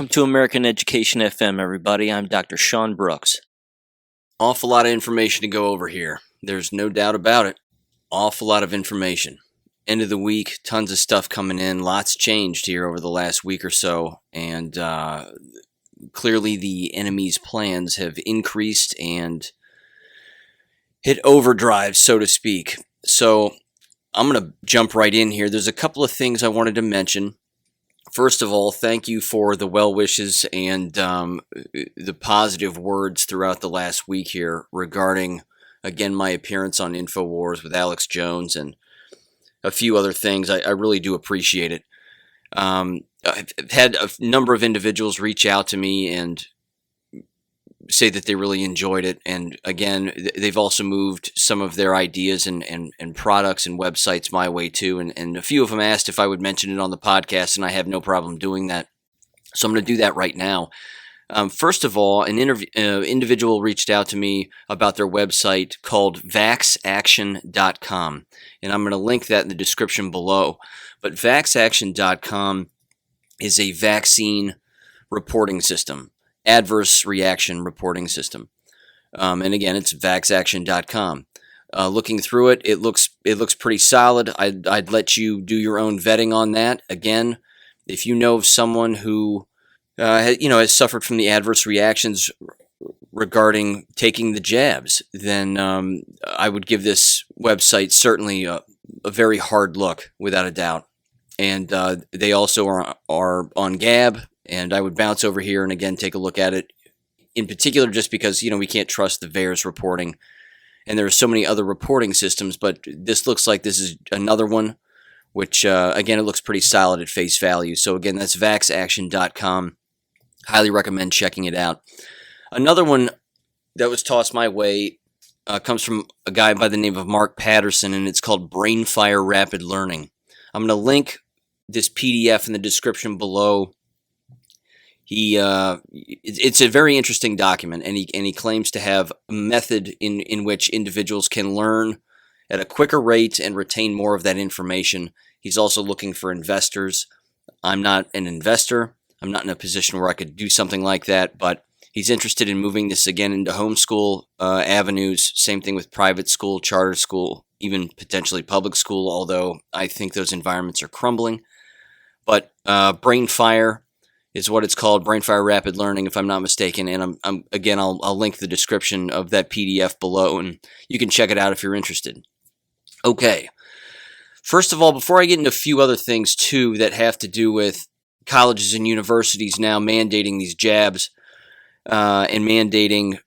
to American Education FM, everybody. I'm Dr. Sean Brooks. Awful lot of information to go over here. There's no doubt about it. Awful lot of information. End of the week, tons of stuff coming in. Lots changed here over the last week or so. And clearly the enemy's plans have increased and hit overdrive, so to speak. So I'm going to jump right in here. There's a couple of things I wanted to mention. First of all, thank you for the well wishes and the positive words throughout the last week here regarding, again, my appearance on InfoWars with Alex Jones and a few other things. I really do appreciate it. I've had a number of individuals reach out to me and say that they really enjoyed it. And again, they've also moved some of their ideas and products and websites my way too. And a few of them asked if I would mention it on the podcast, and I have no problem doing that. So I'm going to do that right now. First of all, an individual reached out to me about their website called vaxaction.com. And I'm going to link that in the description below. But vaxaction.com is a vaccine reporting system. Adverse reaction reporting system. And again, it's vaxaction.com. Looking through it, it looks pretty solid. I'd let you do your own vetting on that. Again, if you know of someone who has suffered from the adverse reactions regarding taking the jabs, then I would give this website certainly a very hard look, without a doubt. And they also are on Gab. And I would bounce over here and again take a look at it, in particular just because, we can't trust the VAERS reporting. And there are so many other reporting systems, but this looks like this is another one, which, again, it looks pretty solid at face value. So again, that's vaxaction.com. Highly recommend checking it out. Another one that was tossed my way comes from a guy by the name of Mark Patterson, and it's called Brainfire Rapid Learning. I'm going to link this PDF in the description below. It's a very interesting document, and he claims to have a method in which individuals can learn at a quicker rate and retain more of that information. He's also looking for investors. I'm not an investor. I'm not in a position where I could do something like that, but he's interested in moving this again into homeschool avenues. Same thing with private school, charter school, even potentially public school, although I think those environments are crumbling. But Brainfire is what it's called, Brainfire Rapid Learning, if I'm not mistaken. And I'll link the description of that PDF below, and you can check it out if you're interested. Okay. First of all, before I get into a few other things too that have to do with colleges and universities now mandating these jabs and mandating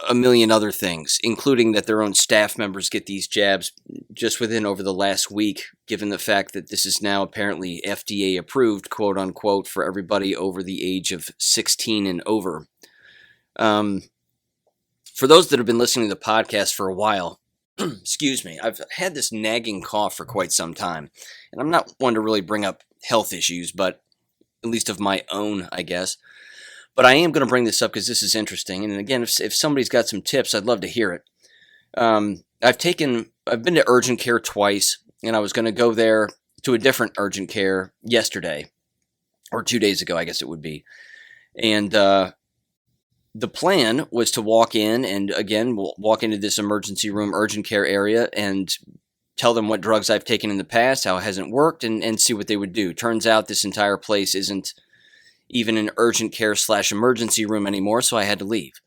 a million other things, including that their own staff members get these jabs just over the last week, given the fact that this is now apparently FDA approved, quote unquote, for everybody over the age of 16 and over. For those that have been listening to the podcast for a while, excuse me, I've had this nagging cough for quite some time, and I'm not one to really bring up health issues, but at least of my own, I guess. But I am going to bring this up because this is interesting. And again, if somebody's got some tips, I'd love to hear it. I've been to urgent care twice, and I was going to go there to a different urgent care yesterday, or 2 days ago, I guess it would be. And the plan was to walk in and, again, walk into this emergency room urgent care area and tell them what drugs I've taken in the past, how it hasn't worked, and see what they would do. Turns out this entire place isn't even an urgent care / emergency room anymore, so I had to leave.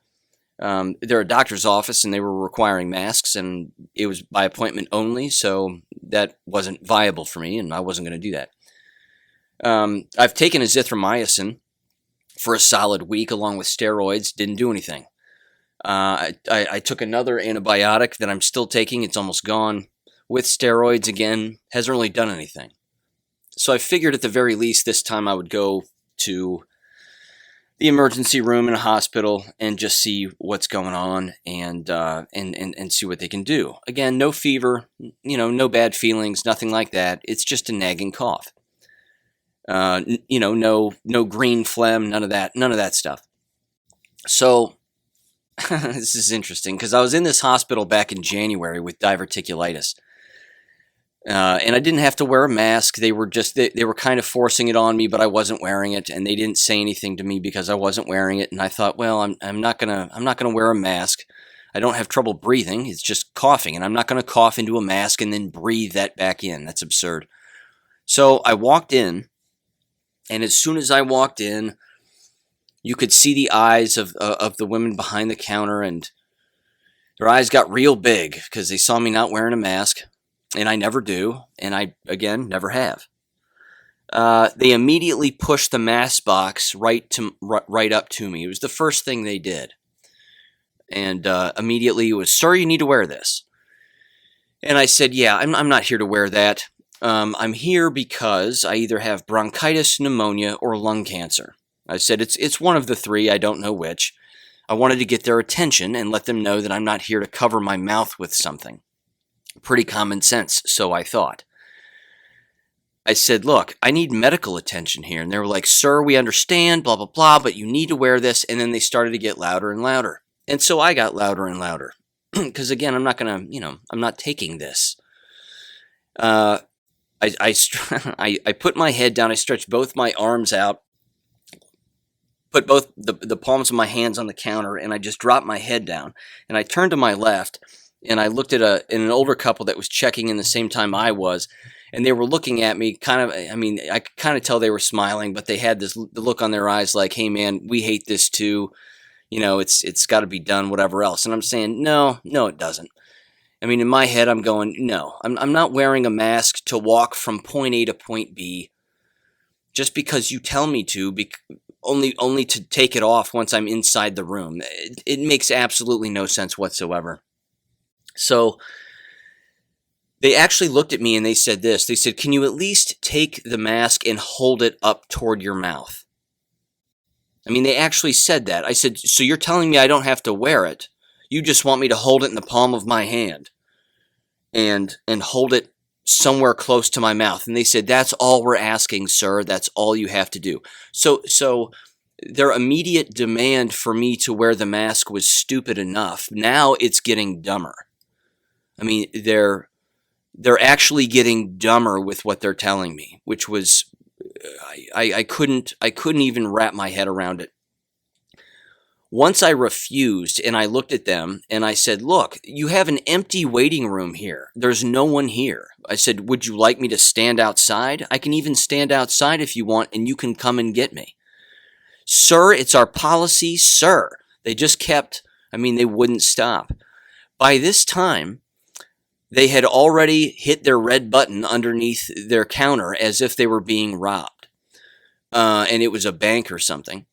They're a doctor's office, and they were requiring masks, and it was by appointment only, so that wasn't viable for me, and I wasn't going to do that. I've taken azithromycin for a solid week along with steroids, didn't do anything. I took another antibiotic that I'm still taking, it's almost gone, with steroids again, hasn't really done anything. So I figured at the very least this time I would go to the emergency room in a hospital and just see what's going on and see what they can do. Again, no fever, no bad feelings, nothing like that. It's just a nagging cough. No green phlegm, none of that stuff. So this is interesting because I was in this hospital back in January with diverticulitis. And I didn't have to wear a mask. They were kind of forcing it on me, but I wasn't wearing it, and they didn't say anything to me because I wasn't wearing it. And I thought, well, I'm not gonna wear a mask. I don't have trouble breathing. It's just coughing, and I'm not gonna cough into a mask and then breathe that back in. That's absurd. So I walked in, and as soon as I walked in, you could see the eyes of the women behind the counter, and their eyes got real big because they saw me not wearing a mask. And I never do, and I, again, never have. They immediately pushed the mask box right up to me. It was the first thing they did. And immediately it was, "Sir, you need to wear this." And I said, "Yeah, I'm not here to wear that. I'm here because I either have bronchitis, pneumonia, or lung cancer." I said, it's one of the three, I don't know which. I wanted to get their attention and let them know that I'm not here to cover my mouth with something. Pretty common sense, so I thought. I said, "Look, I need medical attention here." And they were like, "Sir, we understand, blah, blah, blah, but you need to wear this." And then they started to get louder and louder. And so I got louder and louder. Because again, I'm not going to, I'm not taking this. I put my head down, I stretched both my arms out, put both the palms of my hands on the counter, and I just dropped my head down. And I turned to my left, and I looked at an older couple that was checking in the same time I was, and they were looking at me I could kind of tell they were smiling, but they had the look on their eyes like, "Hey man, we hate this too. It's got to be done, whatever else." And I'm saying, no, it doesn't. In my head, I'm going, no, I'm not wearing a mask to walk from point A to point B just because you tell me to, only to take it off once I'm inside the room. It makes absolutely no sense whatsoever. So they actually looked at me and they said this. They said, "Can you at least take the mask and hold it up toward your mouth?" They actually said that. I said, "So you're telling me I don't have to wear it? You just want me to hold it in the palm of my hand and hold it somewhere close to my mouth?" And they said, "That's all we're asking, sir. That's all you have to do." So their immediate demand for me to wear the mask was stupid enough. Now it's getting dumber. They're actually getting dumber with what they're telling me, which was I couldn't even wrap my head around it. Once I refused and I looked at them and I said, "Look, you have an empty waiting room here. There's no one here." I said, "Would you like me to stand outside? I can even stand outside if you want, and you can come and get me." "Sir, it's our policy, sir." They just kept, they wouldn't stop. By this time, they had already hit their red button underneath their counter as if they were being robbed. And it was a bank or something.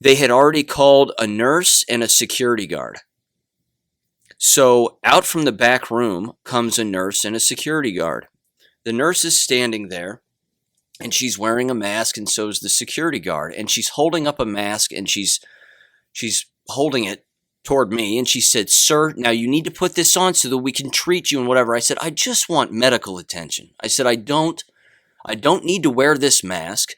They had already called a nurse and a security guard. So out from the back room comes a nurse and a security guard. The nurse is standing there, and she's wearing a mask, and so is the security guard. And she's holding up a mask, and she's holding it toward me, and she said, "Sir, now you need to put this on so that we can treat you and whatever." I said, "I just want medical attention." I said, I don't need to wear this mask.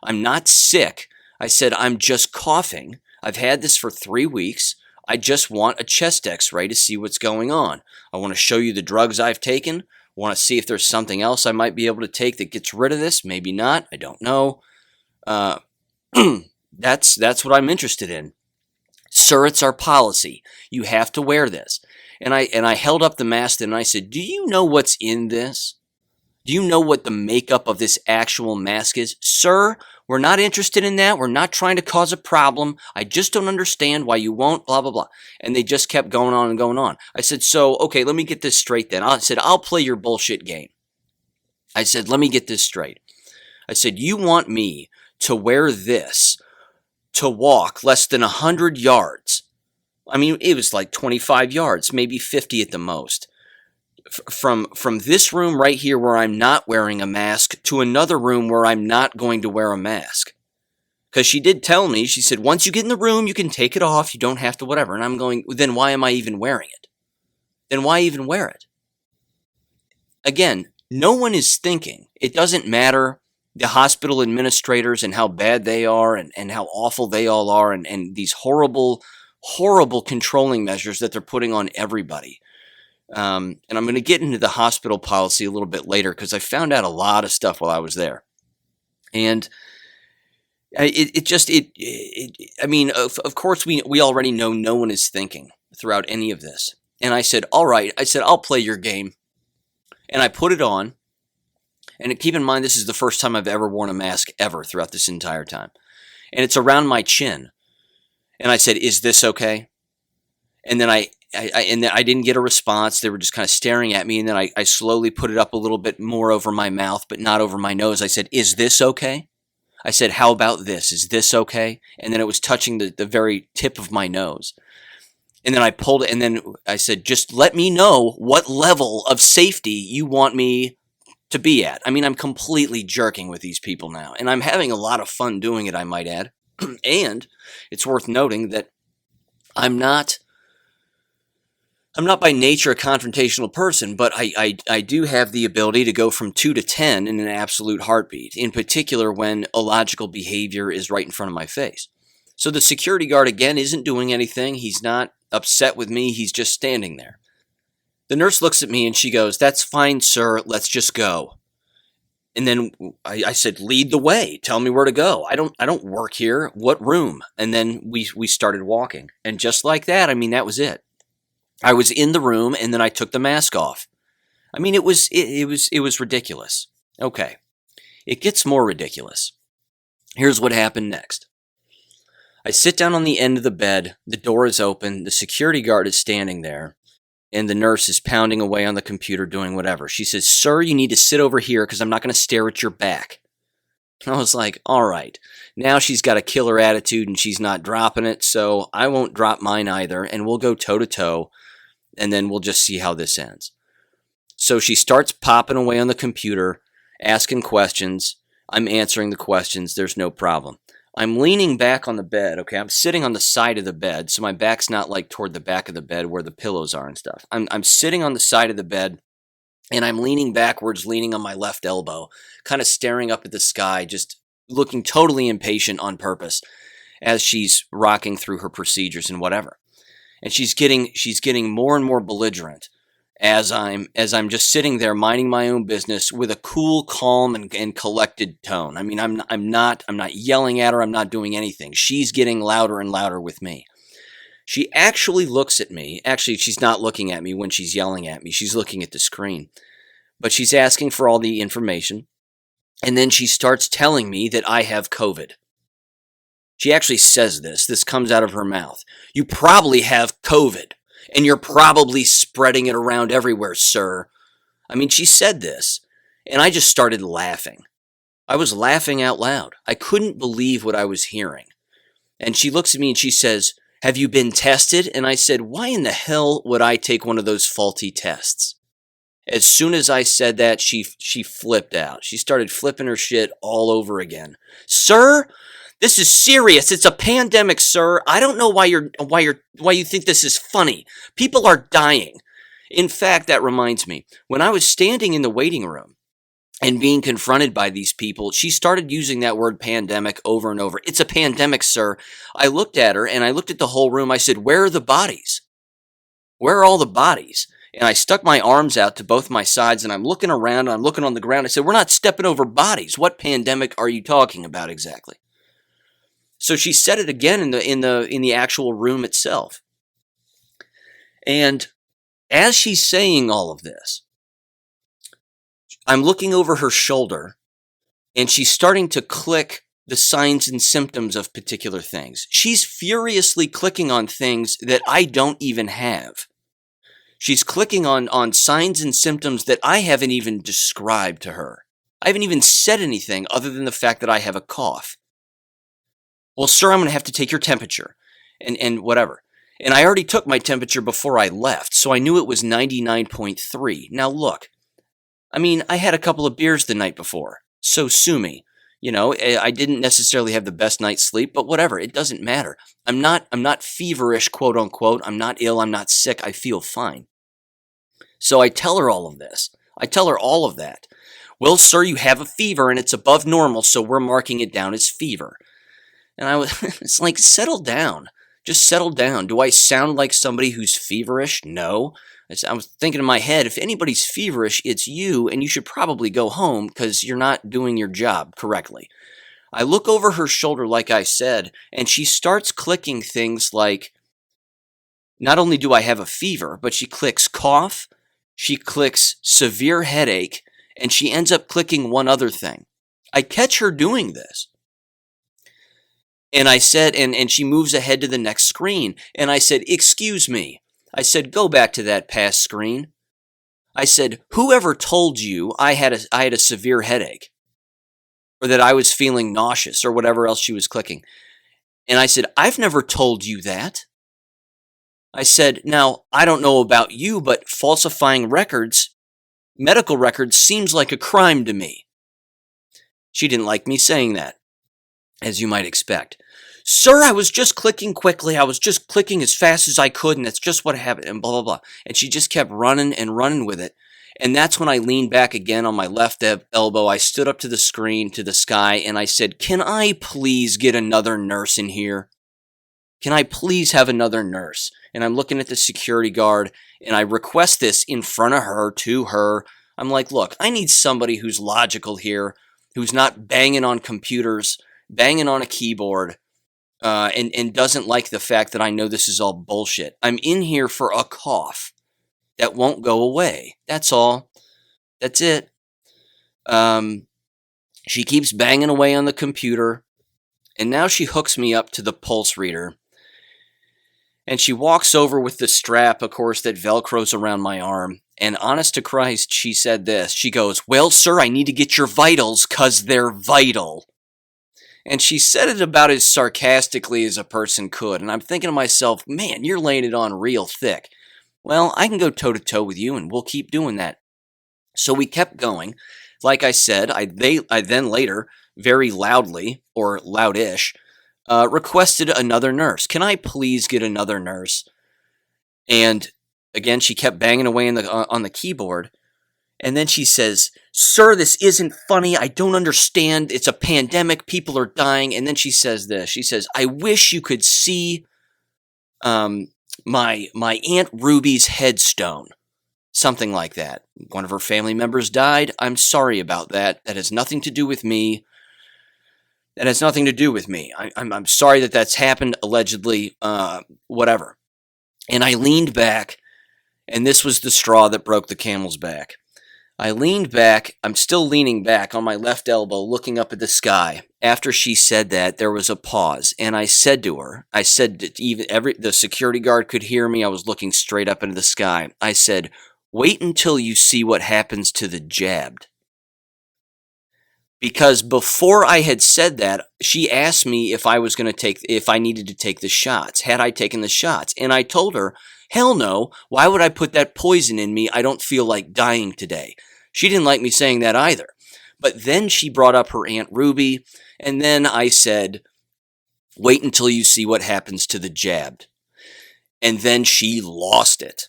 I'm not sick. I said, "I'm just coughing. I've had this for 3 weeks. I just want a chest x-ray to see what's going on. I want to show you the drugs I've taken. I want to see if there's something else I might be able to take that gets rid of this. Maybe not. I don't know. That's what I'm interested in. Sir, it's our policy. You have to wear this." And I held up the mask and I said, "Do you know what's in this? Do you know what the makeup of this actual mask is? Sir, we're not interested in that. We're not trying to cause a problem. I just don't understand why you won't, blah, blah, blah." And they just kept going on and going on. I said, "So, okay, let me get this straight then." I said, "I'll play your bullshit game." I said, "Let me get this straight." I said, "You want me to wear this to walk less than 100 yards. It was like 25 yards, maybe 50 at the most. From this room right here where I'm not wearing a mask to another room where I'm not going to wear a mask." Because she did tell me, she said, "Once you get in the room, you can take it off. You don't have to whatever." And I'm going, then why am I even wearing it? Then why even wear it? Again, no one is thinking. It doesn't matter the hospital administrators and how bad they are and how awful they all are and these horrible, horrible controlling measures that they're putting on everybody. And I'm going to get into the hospital policy a little bit later because I found out a lot of stuff while I was there. And of course, we already know no one is thinking throughout any of this. And I said, all right, I'll play your game. And I put it on. And keep in mind, this is the first time I've ever worn a mask ever throughout this entire time. And it's around my chin. And I said, is this okay? And then I didn't get a response. They were just kind of staring at me. And then I slowly put it up a little bit more over my mouth, but not over my nose. I said, is this okay? I said, how about this? Is this okay? And then it was touching the very tip of my nose. And then I pulled it, and then I said, just let me know what level of safety you want me to be at. I mean, I'm completely jerking with these people now, and I'm having a lot of fun doing it, I might add. And it's worth noting that I'm not by nature a confrontational person, but I do have the ability to go from 2 to 10 in an absolute heartbeat, in particular when illogical behavior is right in front of my face. So the security guard, again, isn't doing anything. He's not upset with me. He's just standing there. The nurse looks at me and she goes, that's fine, sir. Let's just go. And then I said, lead the way. Tell me where to go. I don't work here. What room? And then we started walking. And just like that, I mean, that was it. I was in the room and then I took the mask off. I mean, it was ridiculous. Okay. It gets more ridiculous. Here's what happened next. I sit down on the end of the bed. The door is open. The security guard is standing there. And the nurse is pounding away on the computer doing whatever. She says, sir, you need to sit over here because I'm not going to stare at your back. And I was like, all right. Now she's got a killer attitude and she's not dropping it, so I won't drop mine either, and we'll go toe-to-toe, and then we'll just see how this ends. So she starts popping away on the computer, asking questions. I'm answering the questions. There's no problem. I'm leaning back on the bed, okay? I'm sitting on the side of the bed, so my back's not like toward the back of the bed where the pillows are and stuff. I'm sitting on the side of the bed, and I'm leaning backwards, leaning on my left elbow, kind of staring up at the sky, just looking totally impatient on purpose as she's rocking through her procedures and whatever. And she's getting more and more belligerent as I'm just sitting there minding my own business with a cool, calm, and collected tone. I mean, I'm not yelling at her. I'm not doing anything. She's getting louder and louder with me. She actually looks at me. Actually, she's not looking at me when she's yelling at me. She's looking at the screen. But she's asking for all the information. And then she starts telling me that I have COVID. She actually says this. This comes out of her mouth. You probably have COVID. And you're probably spreading it around everywhere, sir. I mean, she said this, and I just started laughing. I was laughing out loud. I couldn't believe what I was hearing. And she looks at me and she says, have you been tested? And I said, why in the hell would I take one of those faulty tests? As soon as I said that, she flipped out. She started flipping her shit all over again. Sir, this is serious. It's a pandemic, sir. I don't know why you think this is funny. People are dying. In fact, that reminds me. When I was standing in the waiting room and being confronted by these people, she started using that word pandemic over and over. It's a pandemic, sir. I looked at her and I looked at the whole room. I said, where are the bodies? Where are all the bodies? And I stuck my arms out to both my sides and I'm looking around. I'm looking on the ground. I said, we're not stepping over bodies. What pandemic are you talking about exactly? So she said it again in the actual room itself. And as she's saying all of this, I'm looking over her shoulder and she's starting to click the signs and symptoms of particular things. She's furiously clicking on things that I don't even have. She's clicking on signs and symptoms that I haven't even described to her. I haven't even said anything other than the fact that I have a cough. Well, sir, I'm going to have to take your temperature and whatever. And I already took my temperature before I left, so I knew it was 99.3. Now, look, I mean, I had a couple of beers the night before, so sue me. You know, I didn't necessarily have the best night's sleep, but whatever, it doesn't matter. I'm not feverish, quote unquote. I'm not ill. I'm not sick. I feel fine. So I tell her all of this. I tell her all of that. Well, sir, you have a fever and it's above normal, so we're marking it down as fever. And it's like, settle down. Just settle down. Do I sound like somebody who's feverish? No. I was thinking in my head, if anybody's feverish, it's you, and you should probably go home because you're not doing your job correctly. I look over her shoulder, like I said, and she starts clicking things like, not only do I have a fever, but she clicks cough, she clicks severe headache, and she ends up clicking one other thing. I catch her doing this. And I said, and she moves ahead to the next screen. And I said, excuse me. I said, go back to that past screen. I said, whoever told you I had a severe headache, or that I was feeling nauseous, or whatever else she was clicking. And I said, I've never told you that. I said, now, I don't know about you, but falsifying records, medical records, seems like a crime to me. She didn't like me saying that, as you might expect. Sir, I was just clicking quickly. I was just clicking as fast as I could, and that's just what happened, and blah, blah, blah. And she just kept running and running with it. And that's when I leaned back again on my left elbow. I stood up to the screen, to the sky, and I said, can I please get another nurse in here? Can I please have another nurse? And I'm looking at the security guard, and I request this in front of her, to her. I'm like, look, I need somebody who's logical here, who's not banging on computers, banging on a keyboard, and doesn't like the fact that I know this is all bullshit. I'm in here for a cough that won't go away. That's all. That's it. She keeps banging away on the computer, and now she hooks me up to the pulse reader. And she walks over with the strap, of course, that Velcros around my arm. And honest to Christ, she said this. She goes, well, sir, I need to get your vitals 'cause they're vital. And she said it about as sarcastically as a person could. And I'm thinking to myself, man, you're laying it on real thick. Well, I can go toe-to-toe with you, and we'll keep doing that. So we kept going. Like I said, I then later, very loudly, or loudish, requested another nurse. Can I please get another nurse? And again, she kept banging away on the keyboard. And then she says, sir, this isn't funny. I don't understand. It's a pandemic. People are dying. And then she says this. She says, I wish you could see my Aunt Ruby's headstone. Something like that. One of her family members died. I'm sorry about that. That has nothing to do with me. That has nothing to do with me. I'm sorry that that's happened, allegedly, whatever. And I leaned back, and this was the straw that broke the camel's back. I leaned back. I'm still leaning back on my left elbow, looking up at the sky. After she said that, there was a pause, and I said to her, the security guard could hear me. I was looking straight up into the sky. I said, wait until you see what happens to the jabbed. Because before I had said that, she asked me if I needed to take the shots. Had I taken the shots? And I told her, hell no. Why would I put that poison in me? I don't feel like dying today. She didn't like me saying that either. But then she brought up her Aunt Ruby, and then I said, wait until you see what happens to the jabbed. And then she lost it.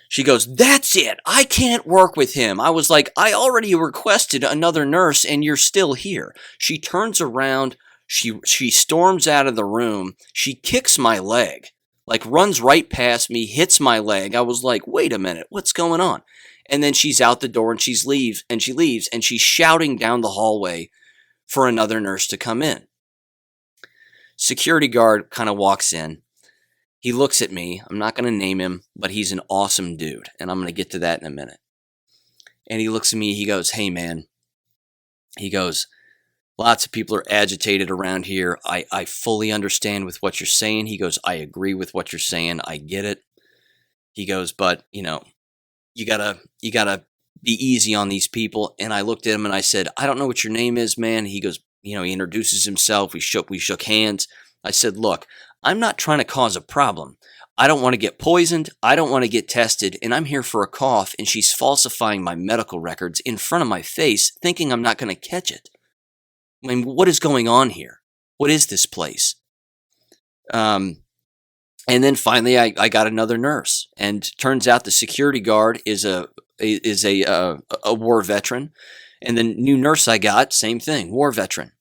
She goes, that's it. I can't work with him. I was like, I already requested another nurse and you're still here. She turns around. She storms out of the room. She kicks my leg, like runs right past me, hits my leg. I was like, wait a minute, what's going on? And then she's out the door and she leaves and she's shouting down the hallway for another nurse to come in. Security guard kind of walks in. He looks at me. I'm not going to name him, but he's an awesome dude, and I'm going to get to that in a minute. And he looks at me. He goes, hey, man. He goes, lots of people are agitated around here. I fully understand with what you're saying. He goes, I agree with what you're saying. I get it. He goes, but, you gotta be easy on these people. And I looked at him and I said, I don't know what your name is, man. He goes, he introduces himself. We shook hands. I said, look, I'm not trying to cause a problem. I don't want to get poisoned. I don't want to get tested. And I'm here for a cough. And she's falsifying my medical records in front of my face, thinking I'm not going to catch it. I mean, what is going on here? What is this place? And then finally, I got another nurse. And turns out the security guard is a war veteran. And the new nurse I got, same thing, war veteran.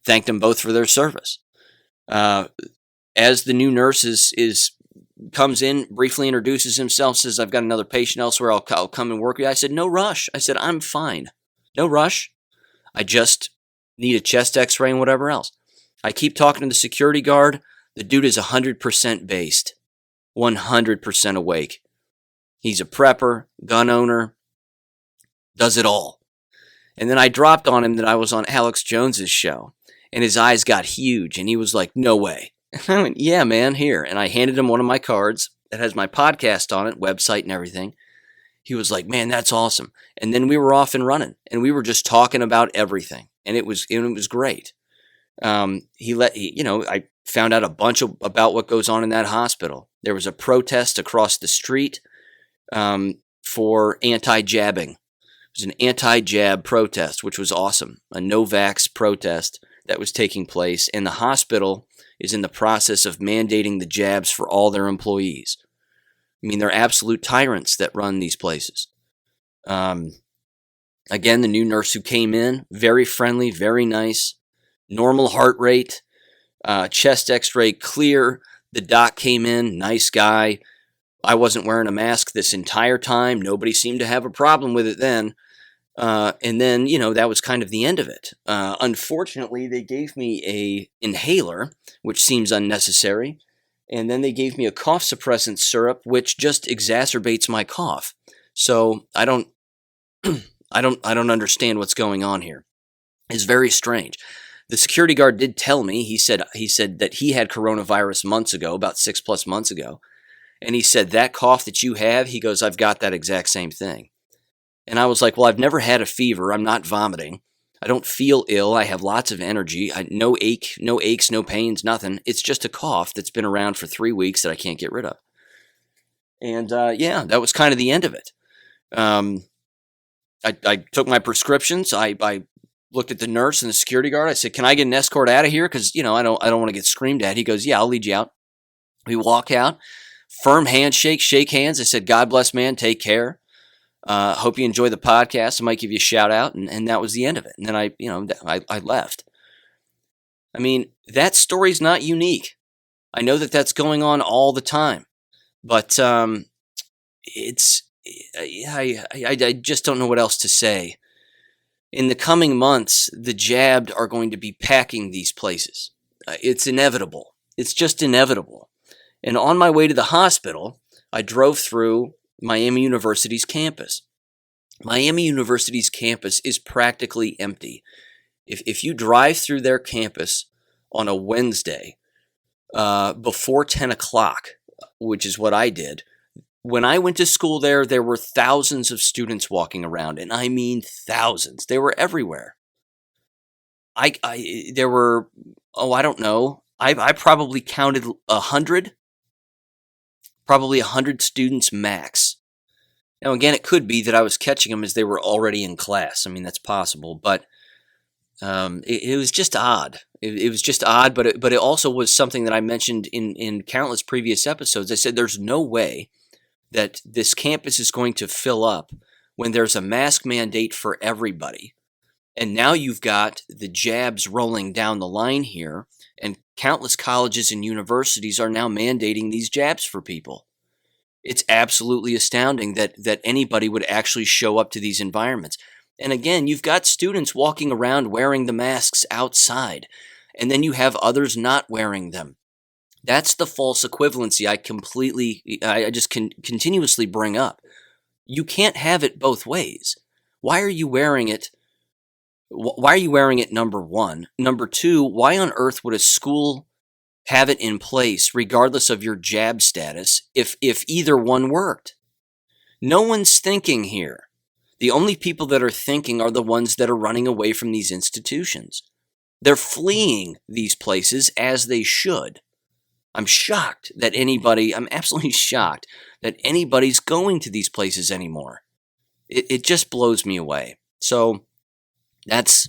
Thanked them both for their service. as the new nurse comes in, briefly introduces himself, says, I've got another patient elsewhere. I'll come and work with you. I said, no rush. I said, I'm fine. No rush. I just need a chest x-ray and whatever else. I keep talking to the security guard. The dude is 100% based, 100% awake. He's a prepper, gun owner, does it all. And then I dropped on him that I was on Alex Jones's show, and his eyes got huge, and he was like, no way. And I went, yeah, man, here. And I handed him one of my cards that has my podcast on it, website and everything. He was like, man, that's awesome. And then we were off and running, and we were just talking about everything, and it was great. I found out a bunch about what goes on in that hospital. There was a protest across the street for anti-jabbing. It was an anti-jab protest, which was awesome. A no-vax protest that was taking place, and the hospital is in the process of mandating the jabs for all their employees. I mean, they're absolute tyrants that run these places. Again, the new nurse who came in, very friendly, very nice, normal heart rate, chest x-ray clear. The doc came in, nice guy. I wasn't wearing a mask this entire time. Nobody seemed to have a problem with it then. And then, that was kind of the end of it. Unfortunately, they gave me a inhaler, which seems unnecessary. And then they gave me a cough suppressant syrup, which just exacerbates my cough. So I don't understand what's going on here. It's very strange. The security guard did tell me, he said that he had coronavirus months ago, about 6+ months ago. And he said, that cough that you have, he goes, I've got that exact same thing. And I was like, well, I've never had a fever. I'm not vomiting. I don't feel ill. I have lots of energy. No aches, no pains, nothing. It's just a cough that's been around for 3 weeks that I can't get rid of. And that was kind of the end of it. I took my prescriptions. I looked at the nurse and the security guard. I said, can I get an escort out of here? Because, I don't want to get screamed at. He goes, yeah, I'll lead you out. We walk out. Firm handshake, shake hands. I said, God bless, man. Take care. Hope you enjoy the podcast. I might give you a shout out. And that was the end of it. And then I left. I mean, that story's not unique. I know that that's going on all the time. But I just don't know what else to say. In the coming months, the jabbed are going to be packing these places. It's inevitable. It's just inevitable. And on my way to the hospital, I drove through Miami University's campus. Miami University's campus is practically empty. If you drive through their campus on a Wednesday before 10 o'clock, which is what I did, when I went to school there were thousands of students walking around, and I mean thousands. They were everywhere. There were, I don't know. I probably counted 100. Probably 100 students max. Now, again, it could be that I was catching them as they were already in class. I mean, that's possible, but it was just odd. It was just odd, but it also was something that I mentioned in countless previous episodes. I said there's no way that this campus is going to fill up when there's a mask mandate for everybody. And now you've got the jabs rolling down the line here, and countless colleges and universities are now mandating these jabs for people. It's absolutely astounding that anybody would actually show up to these environments. And again, you've got students walking around wearing the masks outside, and then you have others not wearing them. That's the false equivalency I just continuously bring up. You can't have it both ways. Why are you wearing it? Why are you wearing it, number one? Number two, why on earth would a school have it in place regardless of your jab status if either one worked? No one's thinking here. The only people that are thinking are the ones that are running away from these institutions. They're fleeing these places as they should. I'm absolutely shocked that anybody's going to these places anymore. It just blows me away. So that's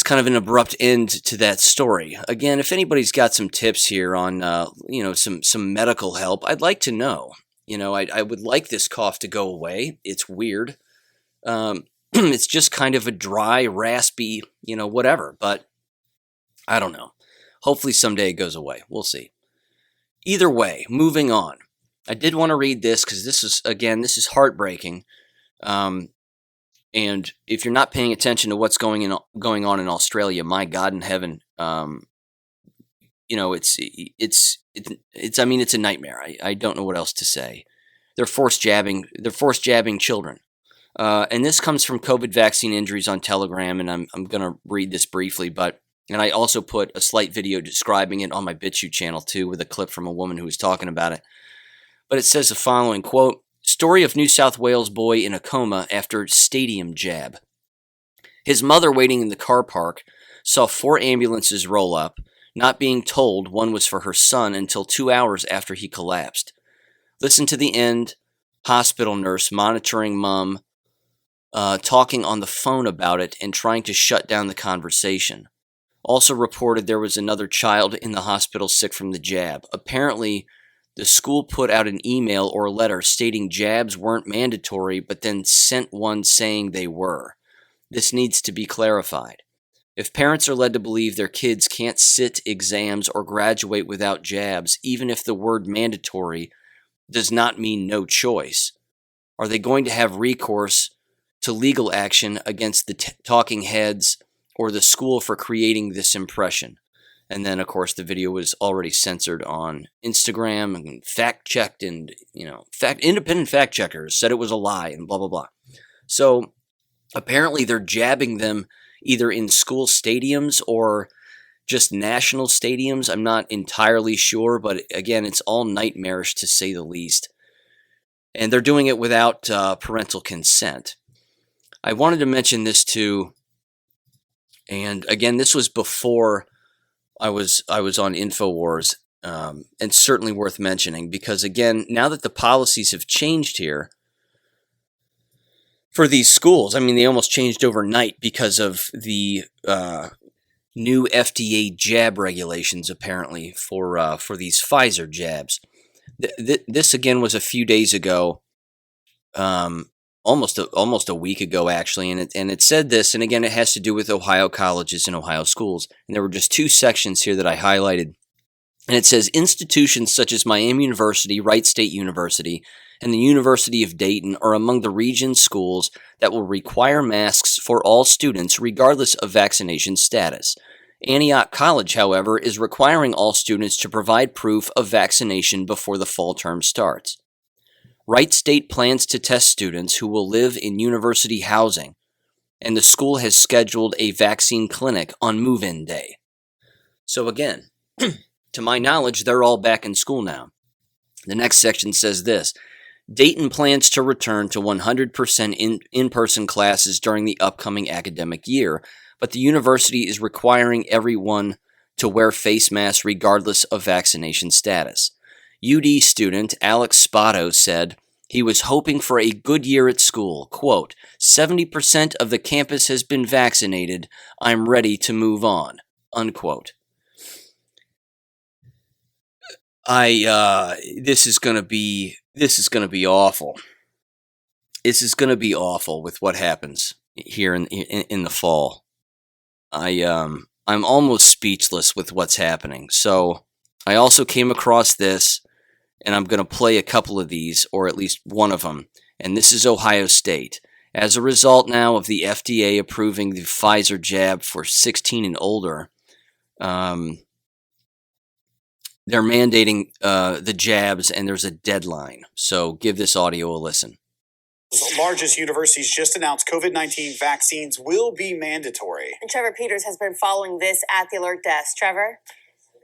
kind of an abrupt end to that story. Again, if anybody's got some tips here on, some medical help, I'd like to know. I would like this cough to go away. It's weird. It's just kind of a dry, raspy, whatever. But I don't know. Hopefully someday it goes away. We'll see. Either way, moving on. I did want to read this because this is heartbreaking. And if you're not paying attention to what's going on in Australia, my God in heaven, it's I mean, it's a nightmare. I don't know what else to say. They're force jabbing children. And this comes from COVID vaccine injuries on Telegram, and I'm going to read this briefly, and I also put a slight video describing it on my BitChute channel too, with a clip from a woman who was talking about it. But it says the following, quote, "Story of New South Wales boy in a coma after stadium jab. His mother waiting in the car park saw 4 ambulances roll up, not being told one was for her son until 2 hours after he collapsed. Listen to the end, hospital nurse monitoring mom, talking on the phone about it and trying to shut down the conversation. Also reported there was another child in the hospital sick from the jab. Apparently, the school put out an email or letter stating jabs weren't mandatory, but then sent one saying they were. This needs to be clarified. If parents are led to believe their kids can't sit exams or graduate without jabs, even if the word mandatory does not mean no choice, are they going to have recourse to legal action against the talking heads or the school for creating this impression?" And then, of course, the video was already censored on Instagram and fact-checked, and, independent fact-checkers said it was a lie and blah, blah, blah. So apparently they're jabbing them either in school stadiums or just national stadiums. I'm not entirely sure, but again, it's all nightmarish to say the least. And they're doing it without parental consent. I wanted to mention this too, and again, this was before I was on InfoWars, and certainly worth mentioning because, again, now that the policies have changed here for these schools, I mean, they almost changed overnight because of the new FDA jab regulations, apparently, for these Pfizer jabs. This, again, was a few days ago, almost a week ago, actually, and it said this, and again, it has to do with Ohio colleges and Ohio schools, and there were just 2 sections here that I highlighted, and it says, institutions such as Miami University, Wright State University, and the University of Dayton are among the region's schools that will require masks for all students regardless of vaccination status. Antioch College, however, is requiring all students to provide proof of vaccination before the fall term starts. Wright State plans to test students who will live in university housing, and the school has scheduled a vaccine clinic on move-in day. So again, to my knowledge, they're all back in school now. The next section says this: Dayton plans to return to 100% in-person classes during the upcoming academic year, but the university is requiring everyone to wear face masks regardless of vaccination status. UD student Alex Spotto said he was hoping for a good year at school. Quote, 70% of the campus has been vaccinated. I'm ready to move on. Unquote. This is gonna be awful. This is gonna be awful with what happens here in the fall. I'm almost speechless with what's happening. So I also came across this, and I'm going to play a couple of these, or at least one of them, and this is Ohio State. As a result now of the FDA approving the Pfizer jab for 16 and older, they're mandating the jabs, and there's a deadline. So give this audio a listen. The largest universities just announced COVID-19 vaccines will be mandatory. And Trevor Peters has been following this at the Alert Desk. Trevor?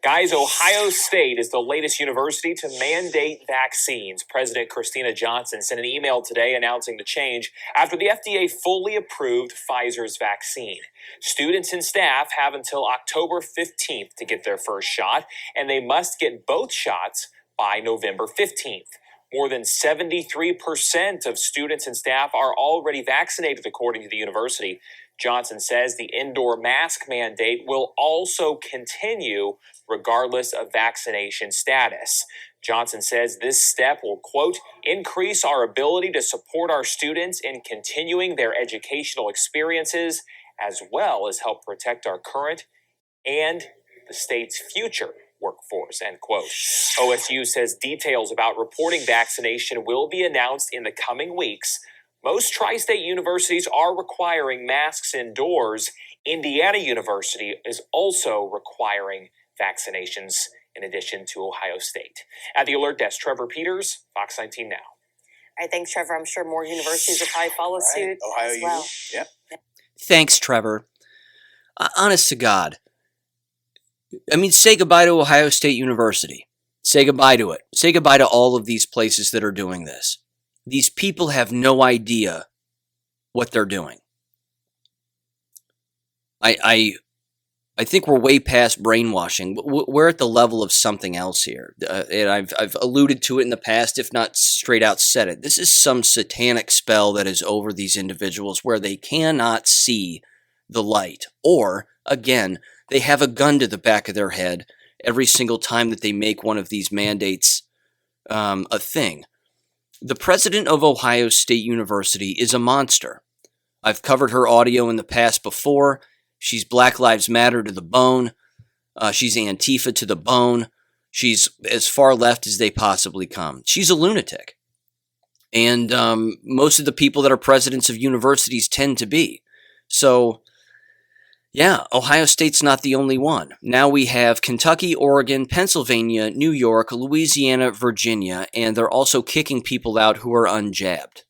Guys, Ohio State is the latest university to mandate vaccines. President Christina Johnson sent an email today announcing the change after the FDA fully approved Pfizer's vaccine. Students and staff have until October 15th to get their first shot, and they must get both shots by November 15th. More than 73% of students and staff are already vaccinated, according to the university. Johnson says the indoor mask mandate will also continue regardless of vaccination status. Johnson says this step will, quote, increase our ability to support our students in continuing their educational experiences, as well as help protect our current and the state's future workforce, end quote. OSU says details about reporting vaccination will be announced in the coming weeks. Most tri-state universities are requiring masks indoors. Indiana University is also requiring vaccinations in addition to Ohio State. At the Alert Desk, Trevor Peters, Fox 19 Now. All right, thanks, Trevor. I'm sure more universities will probably follow suit Ohio as well. U. Yep. Thanks, Trevor. Honest to God. I mean, say goodbye to Ohio State University. Say goodbye to it. Say goodbye to all of these places that are doing this. These people have no idea what they're doing. I think we're way past brainwashing. We're at the level of something else here. And I've alluded to it in the past, if not straight out said it. This is some satanic spell that is over these individuals where they cannot see the light. Or, again, they have a gun to the back of their head every single time that they make one of these mandates a thing. The president of Ohio State University is a monster. I've covered her audio in the past before. She's Black Lives Matter to the bone. She's Antifa to the bone. She's as far left as they possibly come. She's a lunatic. And most of the people that are presidents of universities tend to be. So, yeah, Ohio State's not the only one. Now we have Kentucky, Oregon, Pennsylvania, New York, Louisiana, Virginia, and they're also kicking people out who are unjabbed.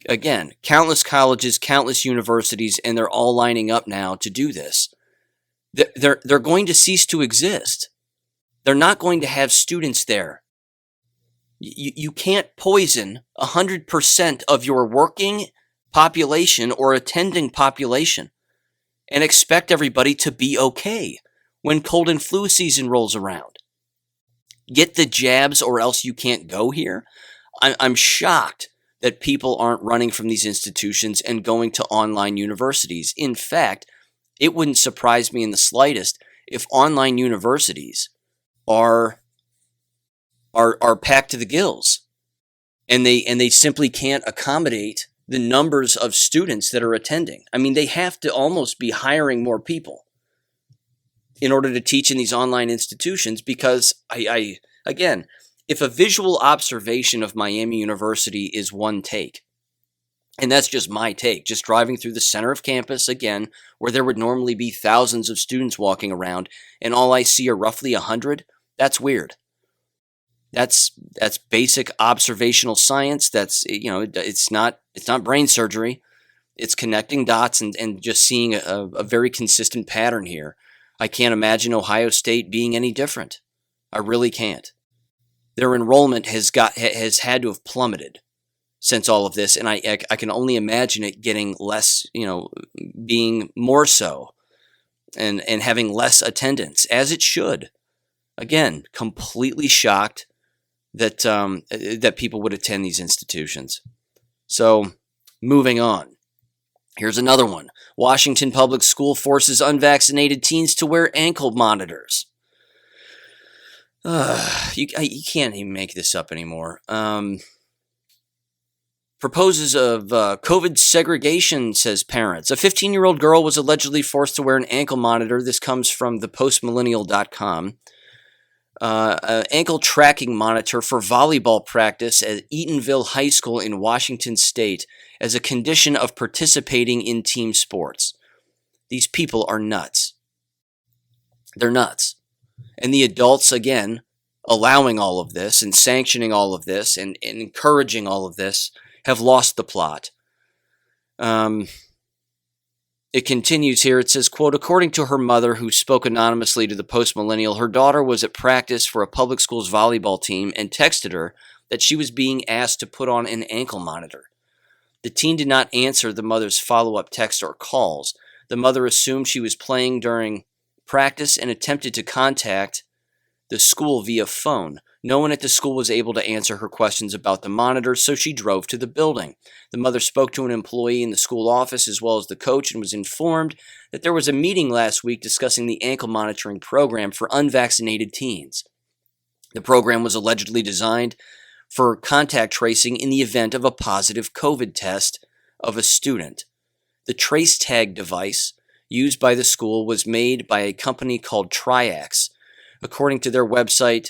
Again, countless colleges, countless universities, and they're all lining up now to do this. They're going to cease to exist. They're not going to have students there. You can't poison 100% of your working population or attending population and expect everybody to be okay when cold and flu season rolls around. Get the jabs or else you can't go here. I'm shocked that people aren't running from these institutions and going to online universities. In fact, it wouldn't surprise me in the slightest if online universities are packed to the gills and they simply can't accommodate the numbers of students that are attending. I mean, they have to almost be hiring more people in order to teach in these online institutions because, again, if a visual observation of Miami University is one take, and that's just my take, just driving through the center of campus, again, where there would normally be thousands of students walking around, and all I see are roughly 100, that's weird. That's basic observational science. That's, it's not brain surgery. It's connecting dots and just seeing a very consistent pattern here. I can't imagine Ohio State being any different. I really can't. Their enrollment has had to have plummeted since all of this, and I can only imagine it getting less, being more so, and having less attendance, as it should. Again, completely shocked that people would attend these institutions. So, moving on. Here's another one. Washington Public School forces unvaccinated teens to wear ankle monitors. You can't even make this up anymore. Proposes of COVID segregation, says parents. A 15-year-old girl was allegedly forced to wear an ankle monitor. This comes from thepostmillennial.com. Ankle tracking monitor for volleyball practice at Eatonville High School in Washington State as a condition of participating in team sports. These people are nuts. They're nuts. And the adults, again, allowing all of this and sanctioning all of this and encouraging all of this have lost the plot. It continues here. It says, quote, according to her mother, who spoke anonymously to the Post Millennial, her daughter was at practice for a public school's volleyball team and texted her that she was being asked to put on an ankle monitor. The teen did not answer the mother's follow-up text or calls. The mother assumed she was playing during practice and attempted to contact the school via phone. No one at the school was able to answer her questions about the monitor, so she drove to the building. The mother spoke to an employee in the school office as well as the coach and was informed that there was a meeting last week discussing the ankle monitoring program for unvaccinated teens. The program was allegedly designed for contact tracing in the event of a positive COVID test of a student. The trace tag device used by the school was made by a company called Triax. According to their website,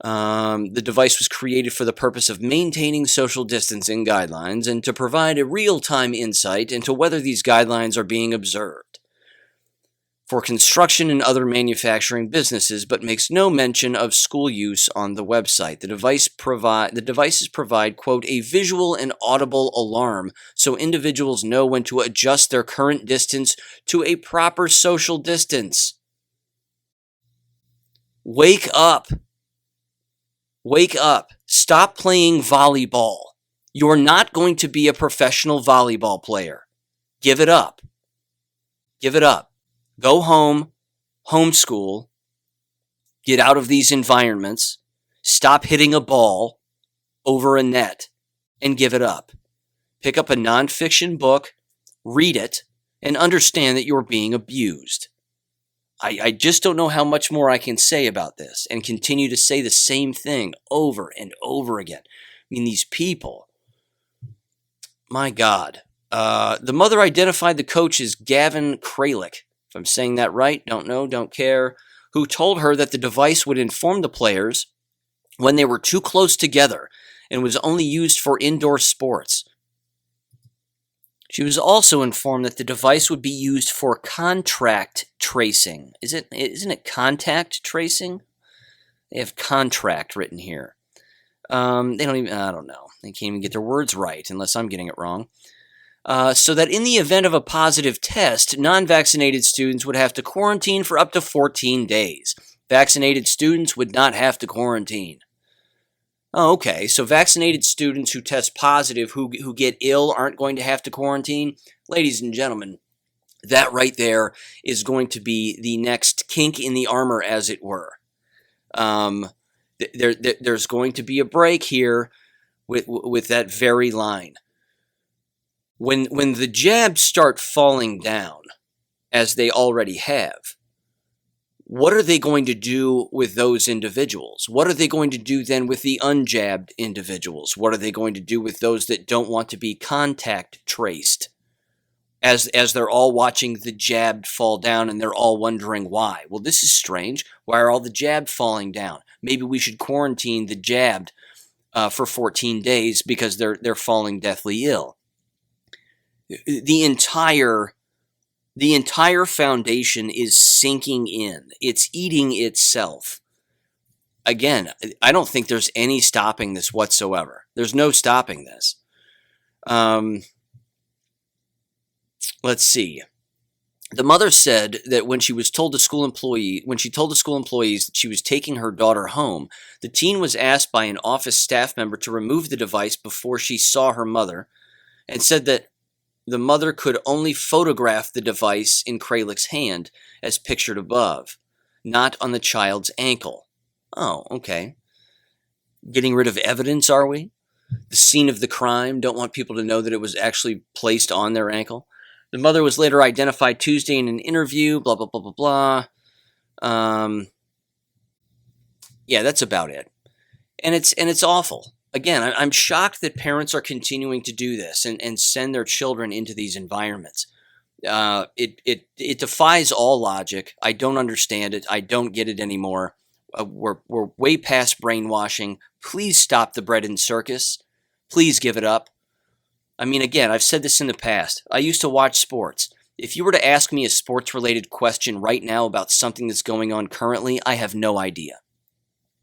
the device was created for the purpose of maintaining social distancing guidelines and to provide a real-time insight into whether these guidelines are being observed for construction and other manufacturing businesses, but makes no mention of school use on the website. The devices provide, quote, a visual and audible alarm so individuals know when to adjust their current distance to a proper social distance. Wake up. Wake up. Stop playing volleyball. You're not going to be a professional volleyball player. Give it up. Give it up. Go home, homeschool, get out of these environments, stop hitting a ball over a net, and give it up. Pick up a nonfiction book, read it, and understand that you're being abused. I just don't know how much more I can say about this and continue to say the same thing over and over again. I mean, these people, my God. The mother identified the coach as Gavin Kralik. If I'm saying that right, don't know, don't care, who told her that the device would inform the players when they were too close together and was only used for indoor sports. She was also informed that the device would be used for contract tracing. Isn't it contact tracing? They have contract written here. They don't even, I don't know. They can't even get their words right unless I'm getting it wrong. So that in the event of a positive test, non-vaccinated students would have to quarantine for up to 14 days. Vaccinated students would not have to quarantine. Oh, okay. So vaccinated students who test positive, who get ill, aren't going to have to quarantine? Ladies and gentlemen, that right there is going to be the next kink in the armor, as it were. There's going to be a break here with that very line. When the jabs start falling down, as they already have, what are they going to do with those individuals? What are they going to do then with the unjabbed individuals? What are they going to do with those that don't want to be contact traced? As they're all watching the jabbed fall down and they're all wondering why. Well, this is strange. Why are all the jabbed falling down? Maybe we should quarantine the jabbed for 14 days because they're falling deathly ill. The entire foundation is sinking in. It's eating itself. Again, I don't think there's any stopping this whatsoever. There's no stopping this. Let's see. The mother said that when she told the school employees that she was taking her daughter home, the teen was asked by an office staff member to remove the device before she saw her mother, and said that the mother could only photograph the device in Kralik's hand, as pictured above, not on the child's ankle. Oh, okay. Getting rid of evidence, are we? The scene of the crime, don't want people to know that it was actually placed on their ankle. The mother was later identified Tuesday in an interview, blah, blah, blah, blah, blah. Yeah, that's about it. And it's awful. Again, I'm shocked that parents are continuing to do this and send their children into these environments. It defies all logic. I don't understand it. I don't get it anymore. We're way past brainwashing. Please stop the bread and circus. Please give it up. I mean, again, I've said this in the past. I used to watch sports. If you were to ask me a sports-related question right now about something that's going on currently, I have no idea.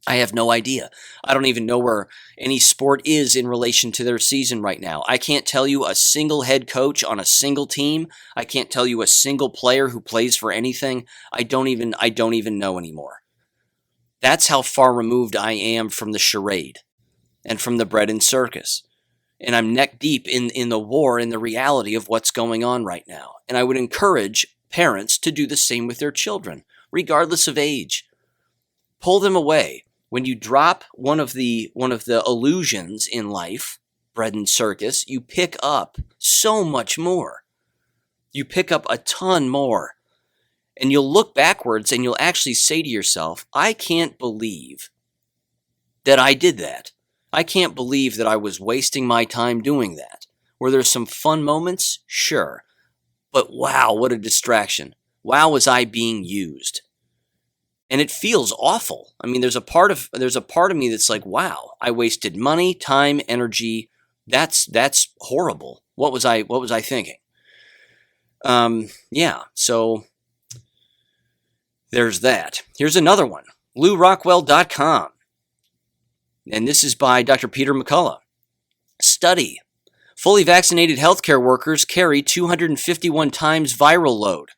I have no idea. I don't even know where any sport is in relation to their season right now. I can't tell you a single head coach on a single team. I can't tell you a single player who plays for anything. I don't even know anymore. That's how far removed I am from the charade and from the bread and circus. And I'm neck deep in the war and the reality of what's going on right now. And I would encourage parents to do the same with their children, regardless of age. Pull them away. When you drop one of the illusions in life, bread and circus, you pick up so much more. You pick up a ton more. And you'll look backwards and you'll actually say to yourself, I can't believe that I did that. I can't believe that I was wasting my time doing that. Were there some fun moments? Sure. But wow, what a distraction. Wow, was I being used? And it feels awful. I mean, there's a part of me that's like, wow, I wasted money, time, energy. That's horrible. What was I thinking? Yeah, so there's that. Here's another one. LouRockwell.com. And this is by Dr. Peter McCullough. Study. Fully vaccinated healthcare workers carry 251 times viral load.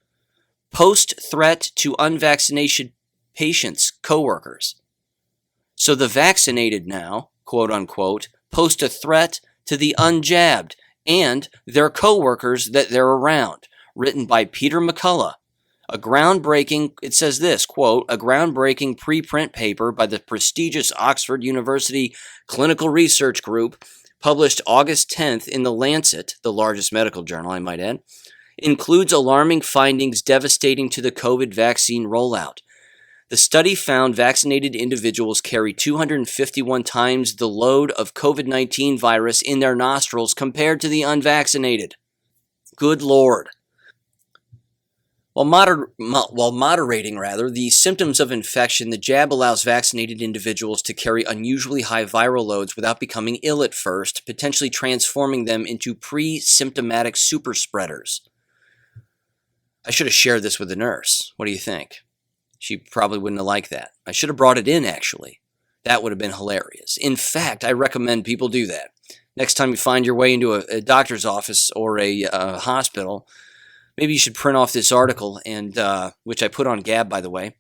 Post threat to unvaccinated patients, coworkers. So the vaccinated now, quote unquote, post a threat to the unjabbed and their coworkers that they're around. Written by Peter McCullough. A groundbreaking, it says this, quote, a groundbreaking preprint paper by the prestigious Oxford University Clinical Research Group, published August 10th in The Lancet, the largest medical journal, I might add, includes alarming findings devastating to the COVID vaccine rollout. The study found vaccinated individuals carry 251 times the load of COVID-19 virus in their nostrils compared to the unvaccinated. Good Lord. While moderating the symptoms of infection, the jab allows vaccinated individuals to carry unusually high viral loads without becoming ill at first, potentially transforming them into pre-symptomatic super spreaders. I should have shared this with the nurse. What do you think? She probably wouldn't have liked that. I should have brought it in, actually. That would have been hilarious. In fact, I recommend people do that. Next time you find your way into a doctor's office or a hospital, maybe you should print off this article, and which I put on Gab, by the way.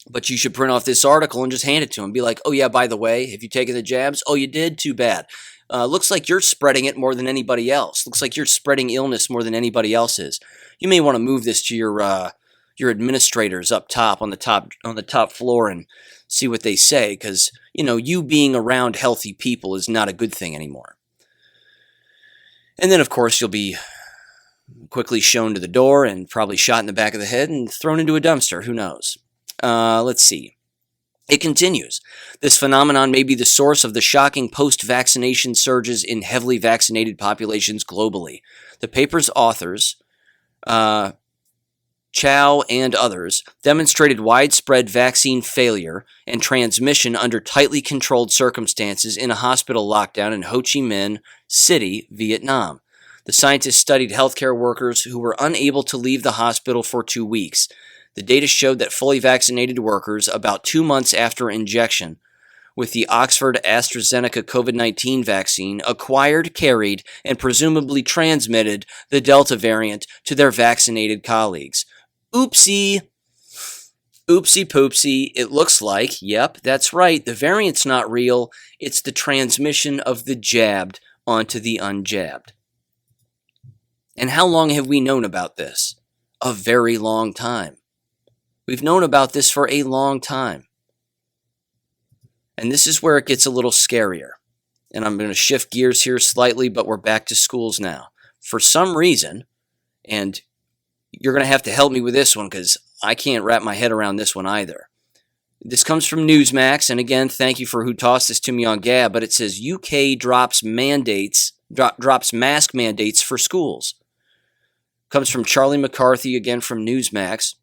But you should print off this article and just hand it to him. Be like, oh yeah, by the way, have you taken the jabs? Oh, you did? Too bad. Looks like you're spreading it more than anybody else. Looks like you're spreading illness more than anybody else is. You may want to move this to your administrators up top on the top floor and see what they say, because you being around healthy people is not a good thing anymore. And then, of course, you'll be quickly shown to the door and probably shot in the back of the head and thrown into a dumpster. Who knows? Let's see. It continues. This phenomenon may be the source of the shocking post-vaccination surges in heavily vaccinated populations globally. The paper's authors, Chow and others, demonstrated widespread vaccine failure and transmission under tightly controlled circumstances in a hospital lockdown in Ho Chi Minh City, Vietnam. The scientists studied healthcare workers who were unable to leave the hospital for 2 weeks. The data showed that fully vaccinated workers, about 2 months after injection with the Oxford AstraZeneca COVID-19 vaccine, acquired, carried, and presumably transmitted the Delta variant to their vaccinated colleagues. Oopsie. Oopsie poopsie. It looks like, yep, that's right, the variant's not real. It's the transmission of the jabbed onto the unjabbed. And how long have we known about this? A very long time. We've known about this for a long time. And this is where it gets a little scarier. And I'm going to shift gears here slightly, but we're back to schools now. For some reason, and you're going to have to help me with this one because I can't wrap my head around this one either. This comes from Newsmax, and again, thank you for who tossed this to me on Gab, but it says UK drops mask mandates for schools. Comes from Charlie McCarthy, again from Newsmax.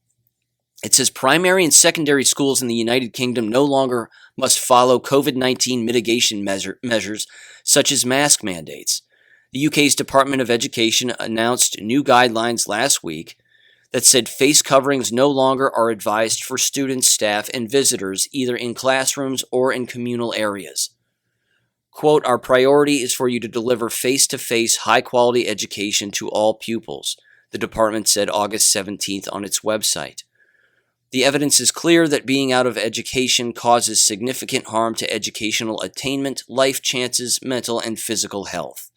It says primary and secondary schools in the United Kingdom no longer must follow COVID-19 mitigation measures such as mask mandates. The UK's Department of Education announced new guidelines last week that said face coverings no longer are advised for students, staff, and visitors either in classrooms or in communal areas. Quote, our priority is for you to deliver face-to-face, high-quality education to all pupils, the department said August 17th on its website. The evidence is clear that being out of education causes significant harm to educational attainment, life chances, mental and physical health.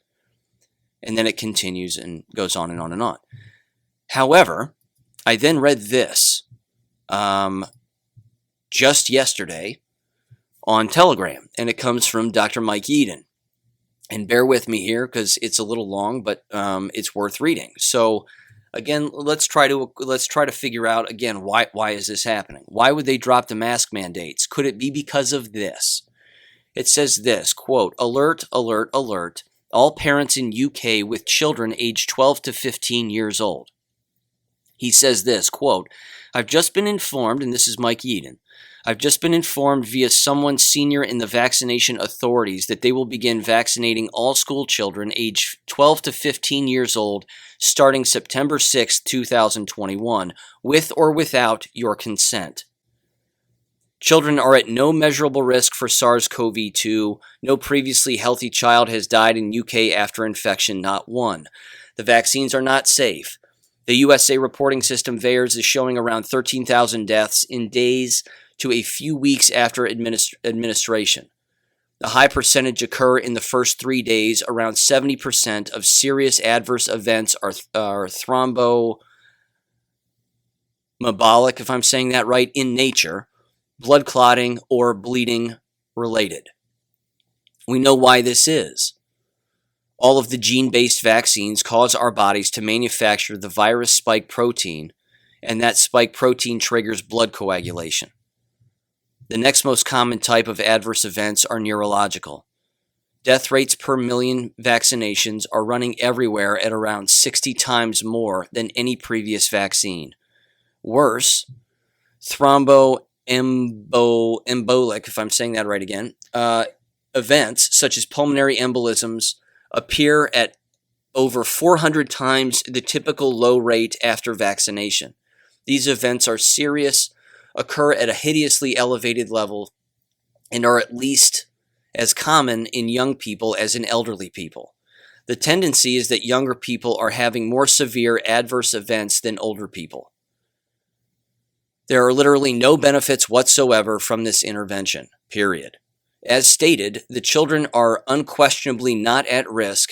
And then it continues and goes on and on and on. However, I then read this just yesterday on Telegram, and it comes from Dr. Mike Yeadon. And bear with me here because it's a little long, but it's worth reading. So again, let's try to figure out again why is this happening? Why would they drop the mask mandates? Could it be because of this? It says this, quote, alert, alert, alert. all parents in UK with children aged 12 to 15 years old. He says this, quote, I've just been informed, and this is Mike Yeadon, I've just been informed via someone senior in the vaccination authorities that they will begin vaccinating all school children aged 12 to 15 years old starting September 6, 2021, with or without your consent. Children are at no measurable risk for SARS-CoV-2. No previously healthy child has died in UK after infection, not one. The vaccines are not safe. The USA reporting system VAERS is showing around 13,000 deaths in days to a few weeks after administration. The high percentage occur in the first 3 days. Around 70% of serious adverse events are thromboembolic, if I'm saying that right, in nature, blood clotting or bleeding related. We know why this is. All of the gene-based vaccines cause our bodies to manufacture the virus spike protein, and that spike protein triggers blood coagulation. The next most common type of adverse events are neurological. Death rates per million vaccinations are running everywhere at around 60 times more than any previous vaccine. Worse, thromboembolic, if I'm saying that right again, events such as pulmonary embolisms appear at over 400 times the typical low rate after vaccination. These events are serious, occur at a hideously elevated level, and are at least as common in young people as in elderly people. The tendency is that younger people are having more severe adverse events than older people. There are literally no benefits whatsoever from this intervention, period. As stated, the children are unquestionably not at risk,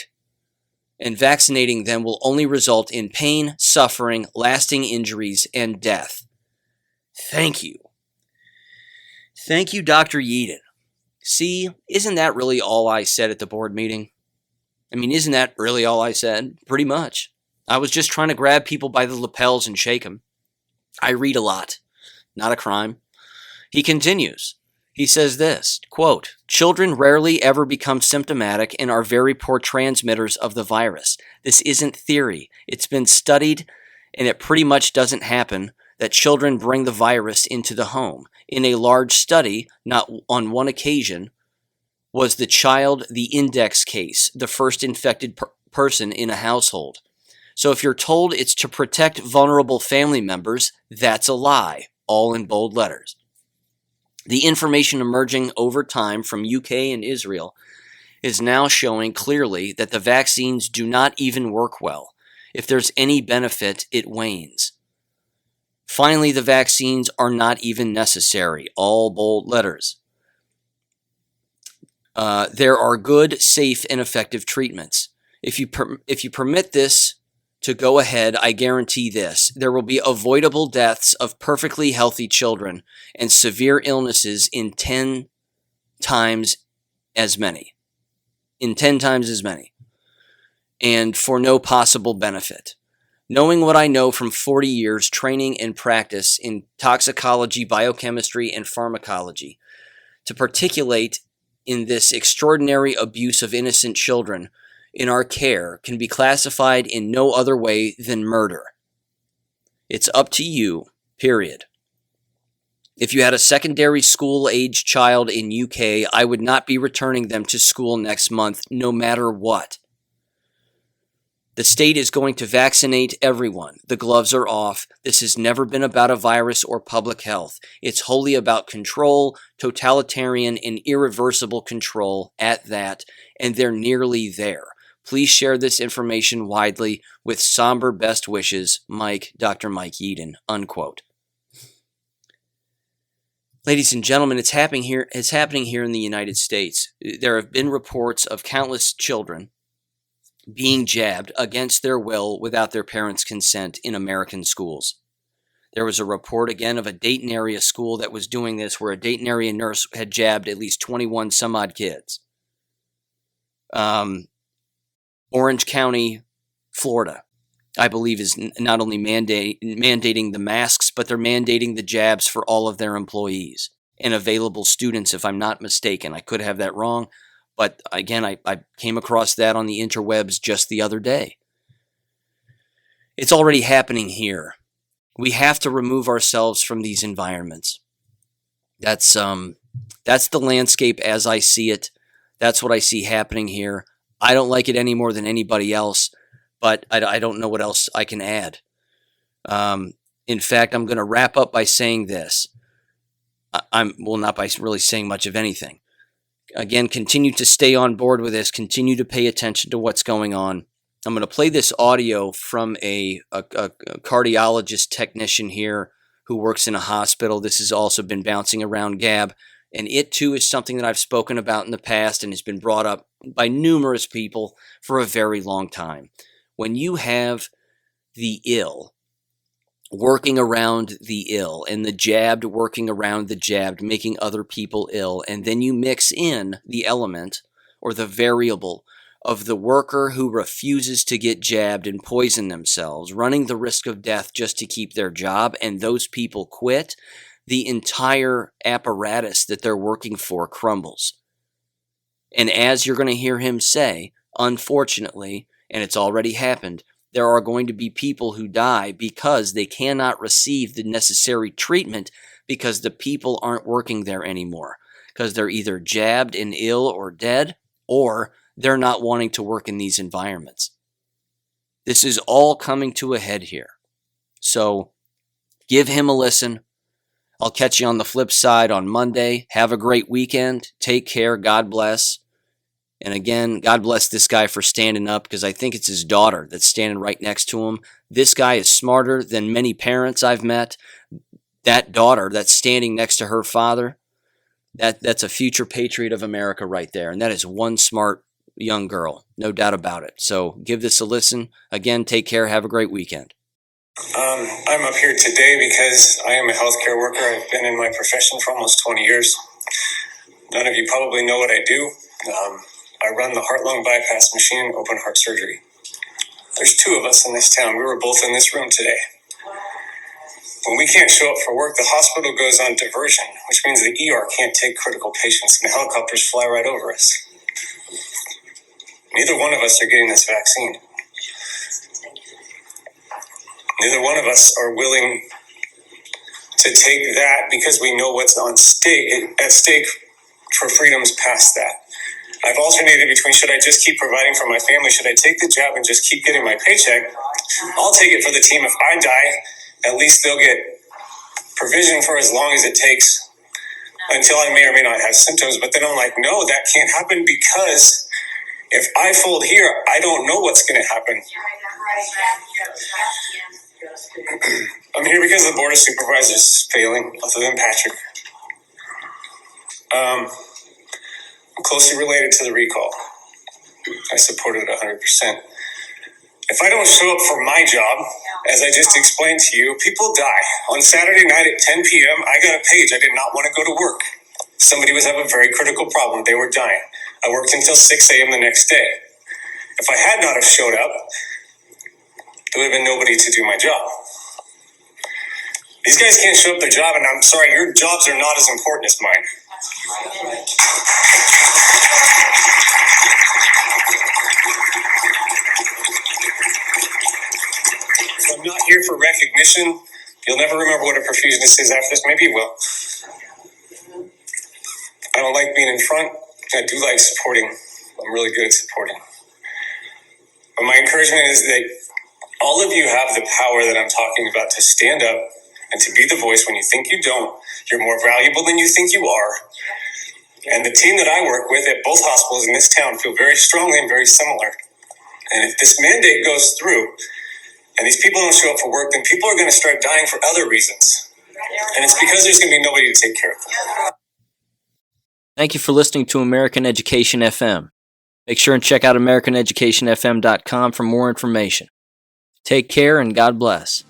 and vaccinating them will only result in pain, suffering, lasting injuries, and death. Thank you. Thank you, Dr. Yeadon. See, isn't that really all I said at the board meeting? I mean, isn't that really all I said? Pretty much. I was just trying to grab people by the lapels and shake them. I read a lot. Not a crime. He continues. He says this, quote, children rarely ever become symptomatic and are very poor transmitters of the virus. This isn't theory. It's been studied, and it pretty much doesn't happen that children bring the virus into the home. In a large study, not on one occasion, was the child the index case, the first infected person in a household. So if you're told it's to protect vulnerable family members, that's a lie, all in bold letters. The information emerging over time from UK and Israel is now showing clearly that the vaccines do not even work well. If there's any benefit, it wanes. Finally, the vaccines are not even necessary, all bold letters. There are good, safe, and effective treatments. If you permit this to go ahead, I guarantee this. There will be avoidable deaths of perfectly healthy children and severe illnesses in 10 times as many. In 10 times as many. And for no possible benefit. Knowing what I know from 40 years training and practice in toxicology, biochemistry, and pharmacology, to particulate in this extraordinary abuse of innocent children in our care can be classified in no other way than murder. It's up to you, period. If you had a secondary school-age child in UK, I would not be returning them to school next month, no matter what. The state is going to vaccinate everyone. The gloves are off. This has never been about a virus or public health. It's wholly about control, totalitarian and irreversible control at that, and they're nearly there. Please share this information widely with somber best wishes, Mike, Dr. Mike Yeadon, unquote. Ladies and gentlemen, it's happening here in the United States. There have been reports of countless children being jabbed against their will without their parents' consent in American schools. There was a report again of a Dayton area school that was doing this, where a Dayton area nurse had jabbed at least 21 some odd kids. Orange County, Florida, I believe, is not only mandating the masks, but they're mandating the jabs for all of their employees and available students, if I'm not mistaken. I could have that wrong, But again, I came across that on the interwebs just the other day. It's already happening here. We have to remove ourselves from these environments. That's the landscape as I see it. That's what I see happening here. I don't like it any more than anybody else, but I don't know what else I can add. In fact, I'm going to wrap up by saying this. Not by really saying much of anything. Again, continue to stay on board with this. Continue to pay attention to what's going on. I'm going to play this audio from a cardiologist technician here who works in a hospital. This has also been bouncing around Gab, and it too is something that I've spoken about in the past and has been brought up by numerous people for a very long time. When you have the ill working around the ill and the jabbed working around the jabbed, making other people ill, and then you mix in the element or the variable of the worker who refuses to get jabbed and poison themselves, running the risk of death just to keep their job, and those people quit, the entire apparatus that they're working for crumbles. And as you're going to hear him say, unfortunately, and it's already happened, there are going to be people who die because they cannot receive the necessary treatment because the people aren't working there anymore, because they're either jabbed and ill or dead, or they're not wanting to work in these environments. This is all coming to a head here. So give him a listen. I'll catch you on the flip side on Monday. Have a great weekend. Take care. God bless. And again, God bless this guy for standing up, because I think it's his daughter that's standing right next to him. This guy is smarter than many parents I've met. That daughter that's standing next to her father, that's a future patriot of America right there. And that is one smart young girl, no doubt about it. So give this a listen. Again, take care. Have a great weekend. I'm up here today because I am a healthcare worker. I've been in my profession for almost 20 years. None of you probably know what I do. I run the heart-lung bypass machine, open heart surgery. There's 2 of us in this town. We were both in this room today. When we can't show up for work, the hospital goes on diversion, which means the ER can't take critical patients, and the helicopters fly right over us. Neither one of us are getting this vaccine. Neither one of us are willing to take that because we know what's at stake for freedoms past that. I've alternated between, should I just keep providing for my family? Should I take the jab and just keep getting my paycheck? I'll take it for the team. If I die, at least they'll get provision for as long as it takes until I may or may not have symptoms. But then I'm like, no, that can't happen, because if I fold here, I don't know what's going to happen. I'm here because the Board of Supervisors is failing, other than Patrick. I'm closely related to the recall. I support it 100%. If I don't show up for my job, as I just explained to you, people die. On Saturday night at 10 p.m., I got a page. I did not want to go to work. Somebody was having a very critical problem. They were dying. I worked until 6 a.m. the next day. If I had not have showed up, there would have been nobody to do my job. These guys can't show up their job, and I'm sorry, your jobs are not as important as mine. So I'm not here for recognition. You'll never remember what a perfusionist is after this. Maybe you will. I don't like being in front. I do like supporting. I'm really good at supporting. But my encouragement is that all of you have the power that I'm talking about to stand up and to be the voice when you think you don't. You're more valuable than you think you are. And the team that I work with at both hospitals in this town feel very strongly and very similar. And if this mandate goes through and these people don't show up for work, then people are going to start dying for other reasons. And it's because there's going to be nobody to take care of them. Thank you for listening to American Education FM. Make sure and check out AmericanEducationFM.com for more information. Take care and God bless.